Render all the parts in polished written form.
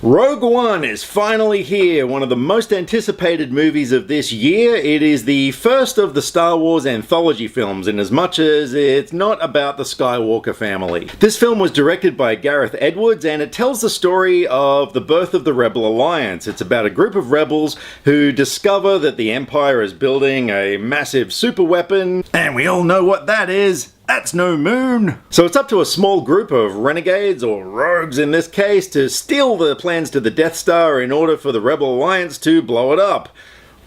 Rogue One is finally here, one of the most anticipated movies of this year. It is the first of the Star Wars anthology films, in as much as it's not about the Skywalker family. This film was directed by Gareth Edwards, and it tells the story of the birth of the Rebel Alliance. It's about a group of rebels who discover that the Empire is building a massive super weapon, and we all know what that is. That's no moon! So it's up to a small group of renegades, or rogues in this case, to steal the plans to the Death Star in order for the Rebel Alliance to blow it up.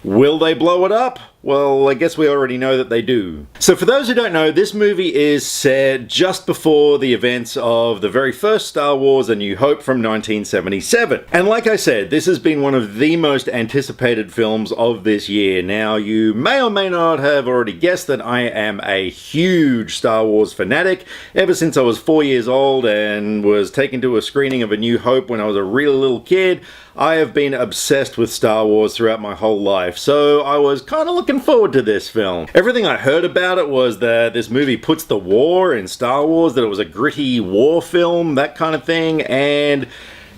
Will they blow it up? Well, I guess we already know that they do. So for those who don't know, this movie is set just before the events of the very first Star Wars: A New Hope from 1977. And like I said, this has been one of the most anticipated films of this year. Now, you may or may not have already guessed that I am a huge Star Wars fanatic. Ever since I was 4 years old and was taken to a screening of A New Hope when I was a real little kid, I have been obsessed with Star Wars throughout my whole life. So I was kind of looking forward to this film. Everything I heard about it was that this movie puts the war in Star Wars, that it was a gritty war film, that kind of thing, and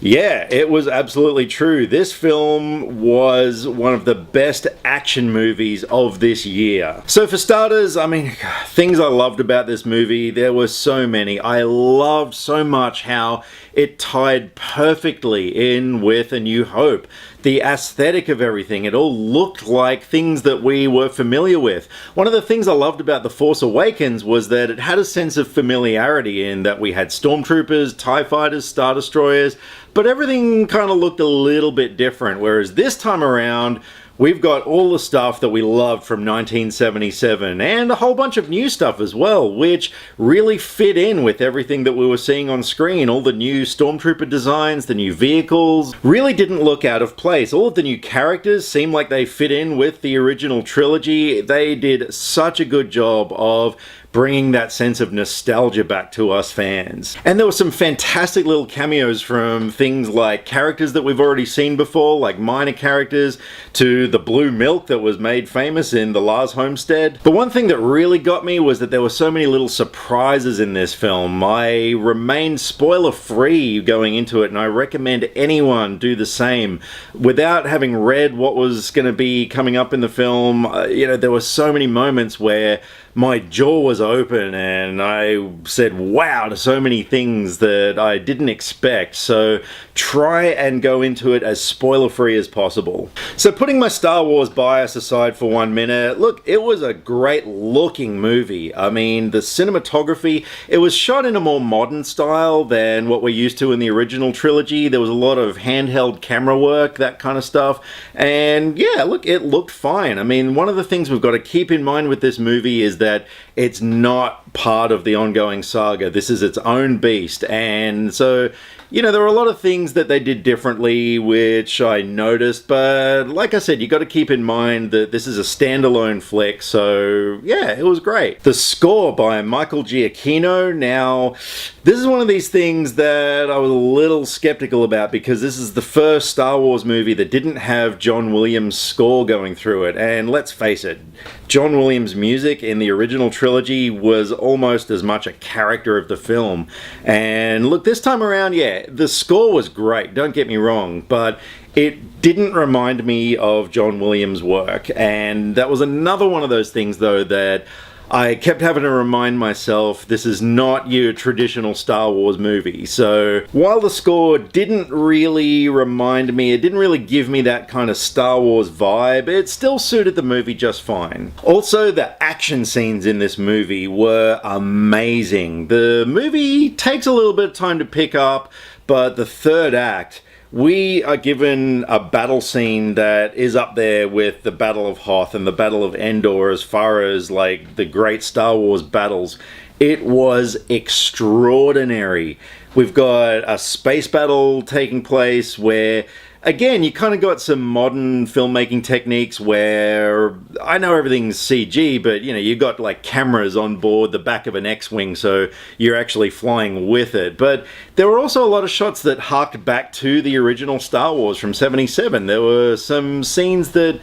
yeah, it was absolutely true. This film was one of the best action movies of this year. So for starters, I mean, things I loved about this movie, there were so many. I loved so much how it tied perfectly in with A New Hope. The aesthetic of everything, it all looked like things that we were familiar with. One of the things I loved about The Force Awakens was that it had a sense of familiarity in that we had stormtroopers, TIE fighters, Star Destroyers, but everything kind of looked a little bit different, whereas this time around, we've got all the stuff that we loved from 1977 and a whole bunch of new stuff as well, which really fit in with everything that we were seeing on screen. All the new stormtrooper designs, the new vehicles, really didn't look out of place. All of the new characters seemed like they fit in with the original trilogy. They did such a good job of bringing that sense of nostalgia back to us fans. And there were some fantastic little cameos from things like characters that we've already seen before, like minor characters, to the blue milk that was made famous in The Last Homestead. But one thing that really got me was that there were so many little surprises in this film. I remained spoiler-free going into it, and I recommend anyone do the same. Without having read what was going to be coming up in the film, there were so many moments where my jaw was open and I said wow to so many things that I didn't expect. So try and go into it as spoiler-free as possible. So putting my Star Wars bias aside for 1 minute, look, it was a great looking movie. I mean, the cinematography, it was shot in a more modern style than what we're used to in the original trilogy. There was a lot of handheld camera work, that kind of stuff. And yeah, look, it looked fine. I mean, one of the things we've got to keep in mind with this movie is that it's not part of the ongoing saga. This is its own beast, and so there were a lot of things that they did differently which I noticed, but like I said, you got to keep in mind that this is a standalone flick, so yeah, it was great. The score by Michael Giacchino. Now, this is one of these things that I was a little skeptical about because this is the first Star Wars movie that didn't have John Williams' score going through it, and let's face it, John Williams' music in the original trilogy was almost as much a character of the film. And look, this time around, yeah, the score was great, don't get me wrong, but it didn't remind me of John Williams' work. And that was another one of those things, though, that I kept having to remind myself this is not your traditional Star Wars movie. So while the score didn't really remind me, it didn't really give me that kind of Star Wars vibe, it still suited the movie just fine. Also, the action scenes in this movie were amazing. The movie takes a little bit of time to pick up, but the third act, we are given a battle scene that is up there with the Battle of Hoth and the Battle of Endor as far as like the great Star Wars battles. It was extraordinary. We've got a space battle taking place where, again, you kind of got some modern filmmaking techniques where I know everything's CG, but you got like cameras on board the back of an X-Wing, so you're actually flying with it. But there were also a lot of shots that harked back to the original Star Wars from '77. There were some scenes that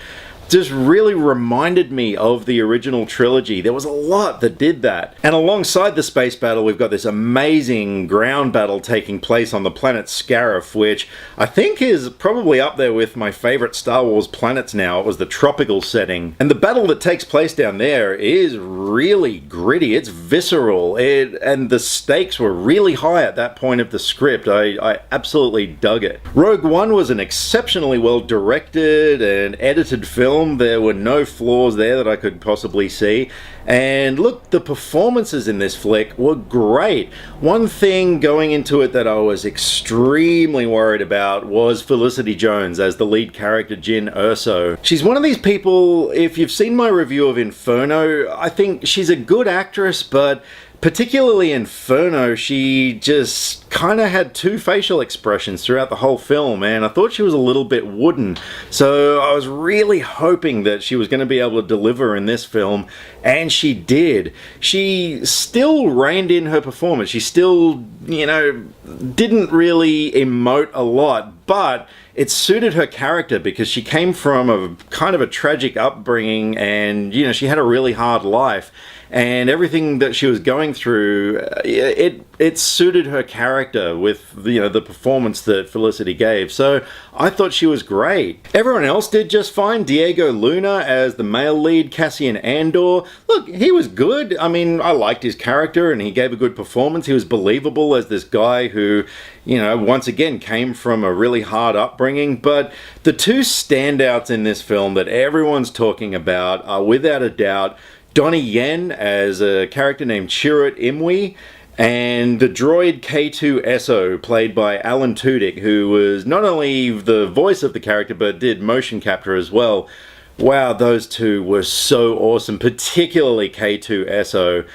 just really reminded me of the original trilogy. There was a lot that did that. And alongside the space battle, we've got this amazing ground battle taking place on the planet Scarif, which I think is probably up there with my favorite Star Wars planets now. It was the tropical setting. And the battle that takes place down there is really gritty. It's visceral. And the stakes were really high at that point of the script. I absolutely dug it. Rogue One was an exceptionally well directed and edited film. There were no flaws there that I could possibly see. And look, the performances in this flick were great. One thing going into it that I was extremely worried about was Felicity Jones as the lead character, Jyn Erso. She's one of these people, if you've seen my review of Inferno, I think she's a good actress, but particularly in Inferno, she just kind of had two facial expressions throughout the whole film, and I thought she was a little bit wooden. So I was really hoping that she was going to be able to deliver in this film, and she did. She still reined in her performance. She still, didn't really emote a lot, but it suited her character because she came from a kind of a tragic upbringing, and she had a really hard life. And everything that she was going through, it suited her character with the performance that Felicity gave. So I thought she was great. Everyone else did just fine. Diego Luna as the male lead, Cassian Andor. Look, he was good. I mean, I liked his character and he gave a good performance. He was believable as this guy who, once again came from a really hard upbringing. But the two standouts in this film that everyone's talking about are without a doubt Donnie Yen as a character named Chirrut Imwe, and the droid K2SO, played by Alan Tudyk, who was not only the voice of the character, but did motion capture as well. Wow, those two were so awesome, particularly K2SO.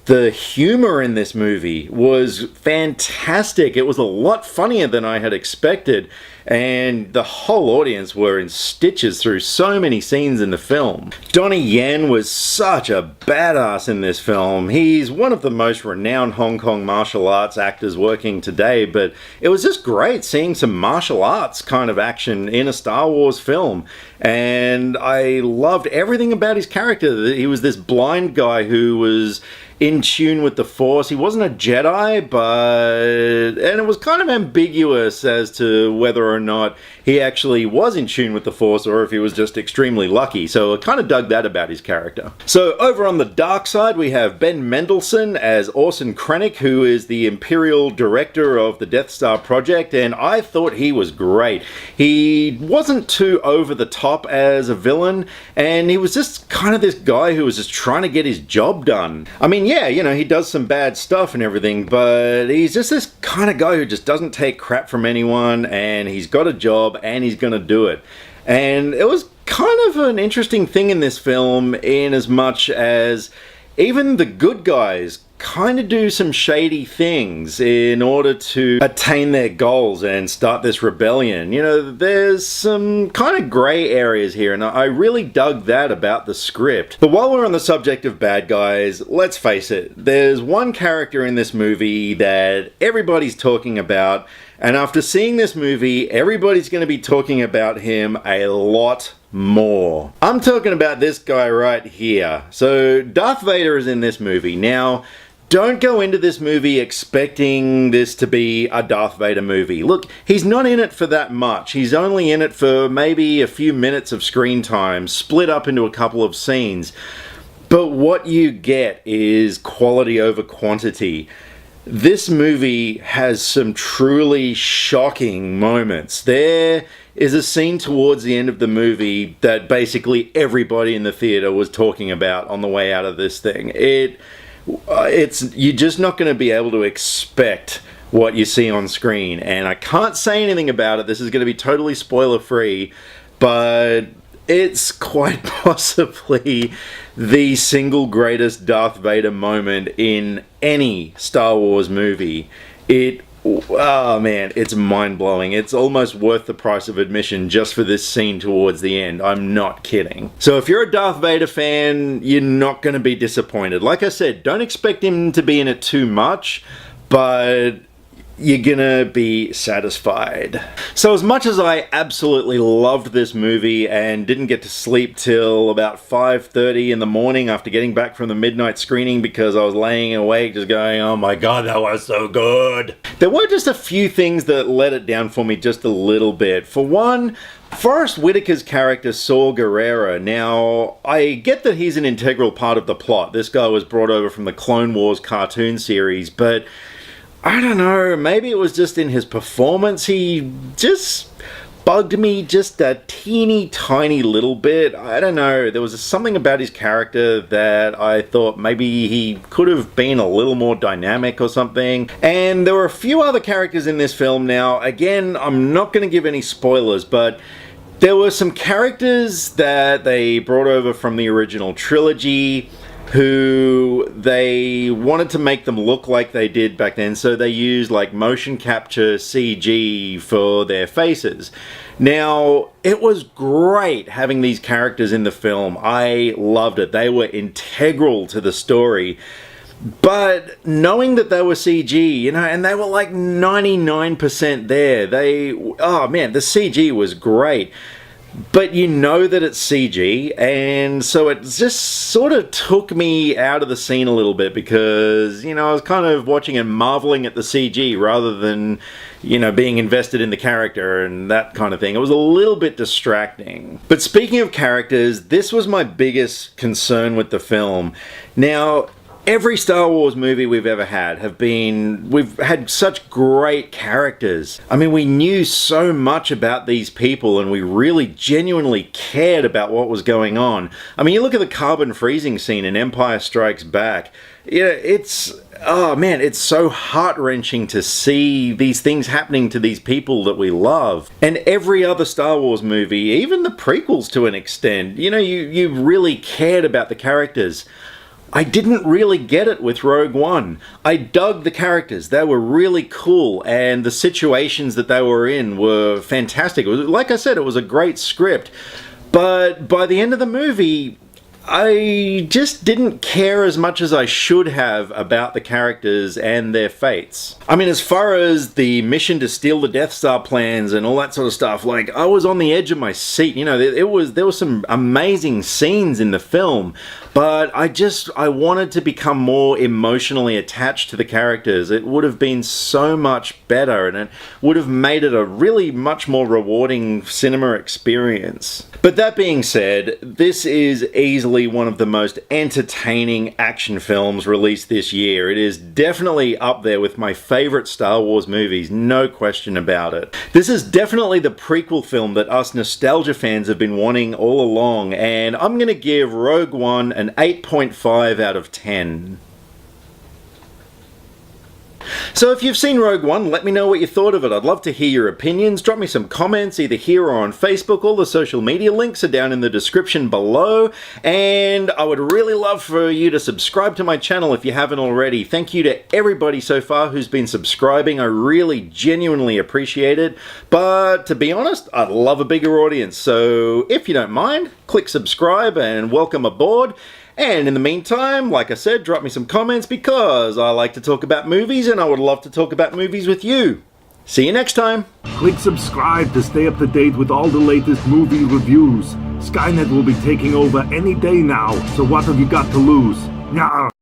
The humor in this movie was fantastic. It was a lot funnier than I had expected, and the whole audience were in stitches through so many scenes in the film. Donnie Yen was such a badass in this film. He's one of the most renowned Hong Kong martial arts actors working today, but it was just great seeing some martial arts kind of action in a Star Wars film. And I loved everything about his character. He was this blind guy who was in tune with the Force. He wasn't a Jedi, and it was kind of ambiguous as to whether or not he actually was in tune with the Force or if he was just extremely lucky. So I kind of dug that about his character. So over on the dark side, we have Ben Mendelsohn as Orson Krennic, who is the Imperial Director of the Death Star Project, and I thought he was great. He wasn't too over the top as a villain, and he was just kind of this guy who was just trying to get his job done. I mean, yeah, he does some bad stuff and everything, but he's just this kind of guy who just doesn't take crap from anyone, and he's got a job and he's gonna do it. And it was kind of an interesting thing in this film, in as much as even the good guys kind of do some shady things in order to attain their goals and start this rebellion. There's some kind of grey areas here, and I really dug that about the script. But while we're on the subject of bad guys, let's face it, there's one character in this movie that everybody's talking about, and after seeing this movie, everybody's going to be talking about him a lot more. I'm talking about this guy right here. So Darth Vader is in this movie. Now, don't go into this movie expecting this to be a Darth Vader movie. Look, he's not in it for that much. He's only in it for maybe a few minutes of screen time, split up into a couple of scenes. But what you get is quality over quantity. This movie has some truly shocking moments. There is a scene towards the end of the movie that basically everybody in the theater was talking about on the way out of this thing. You're just not going to be able to expect what you see on screen, and I can't say anything about it. This is going to be totally spoiler free, but it's quite possibly the single greatest Darth Vader moment in any Star Wars movie. Oh man, it's mind-blowing. It's almost worth the price of admission just for this scene towards the end. I'm not kidding. So if you're a Darth Vader fan, you're not going to be disappointed. Like I said, don't expect him to be in it too much, but you're gonna be satisfied. So as much as I absolutely loved this movie and didn't get to sleep till about 5:30 in the morning after getting back from the midnight screening because I was laying awake just going, oh my god, that was so good. There were just a few things that let it down for me just a little bit. For one, Forrest Whitaker's character, Saw Gerrera. Now, I get that he's an integral part of the plot. This guy was brought over from the Clone Wars cartoon series, but I don't know, maybe it was just in his performance. He just bugged me just a teeny tiny little bit. I don't know, there was something about his character that I thought maybe he could have been a little more dynamic or something. And there were a few other characters in this film. Now, again, I'm not going to give any spoilers, but there were some characters that they brought over from the original trilogy who they wanted to make them look like they did back then, so they used like motion capture CG for their faces. Now, it was great having these characters in the film. I loved it. They were integral to the story. But knowing that they were CG, you know, and they were like 99% there, oh man, the CG was great. But you know that it's CG, and so it just sort of took me out of the scene a little bit because, you know, I was kind of watching and marveling at the CG rather than, you know, being invested in the character and that kind of thing. It was a little bit distracting. But speaking of characters, this was my biggest concern with the film. Now, every Star Wars movie we've ever had we've had such great characters. I mean, we knew so much about these people and we really genuinely cared about what was going on. I mean, you look at the carbon freezing scene in Empire Strikes Back. Yeah, oh man, it's so heart-wrenching to see these things happening to these people that we love. And every other Star Wars movie, even the prequels to an extent, you know, you really cared about the characters. I didn't really get it with Rogue One. I dug the characters. They were really cool, and the situations that they were in were fantastic. Like I said, it was a great script. But by the end of the movie, I just didn't care as much as I should have about the characters and their fates. I mean, as far as the mission to steal the Death Star plans and all that sort of stuff, like, I was on the edge of my seat. You know, there were some amazing scenes in the film, but I wanted to become more emotionally attached to the characters. It would have been so much better, and it would have made it a really much more rewarding cinema experience. But that being said, this is easily one of the most entertaining action films released this year. It is definitely up there with my favorite Star Wars movies, no question about it. This is definitely the prequel film that us nostalgia fans have been wanting all along, and I'm going to give Rogue One an 8.5 out of 10. So if you've seen Rogue One, let me know what you thought of it. I'd love to hear your opinions. Drop me some comments either here or on Facebook. All the social media links are down in the description below. And I would really love for you to subscribe to my channel if you haven't already. Thank you to everybody so far who's been subscribing. I really genuinely appreciate it. But to be honest, I'd love a bigger audience. So if you don't mind, click subscribe and welcome aboard. And in the meantime, like I said, drop me some comments because I like to talk about movies and I would love to talk about movies with you. See you next time. Click subscribe to stay up to date with all the latest movie reviews. Skynet will be taking over any day now, so what have you got to lose? Nyah.